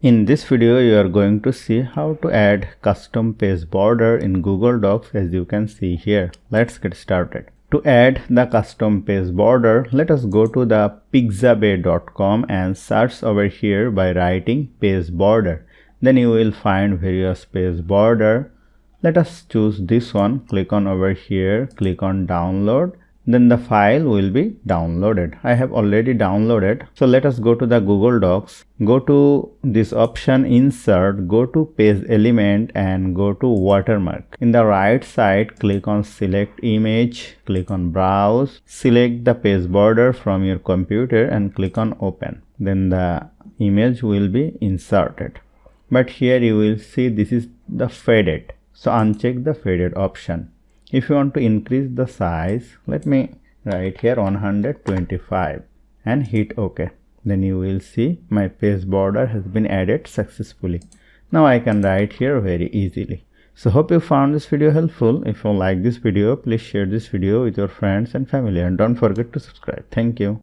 In this video, you are going to see how to add custom page border in Google Docs, as you can see here. Let's get started. To add the custom page border, let us go to the pixabay.com and search over here by writing page border. Then you will find various page border. Let us choose this one. Click on over here, click on download. Then the file will be downloaded. I have already downloaded. So let us go to the Google Docs. Go to this option insert, go to page element and go to watermark. In the right side, click on select image, click on browse, select the page border from your computer and click on open. Then the image will be inserted. But here you will see this is the faded. So uncheck the faded option. If you want to increase the size, let me write here 125 and hit OK. Then you will see my page border has been added successfully. Now I can write here very easily. So hope you found this video helpful. If you like this video, please share this video with your friends and family and don't forget to subscribe. Thank you.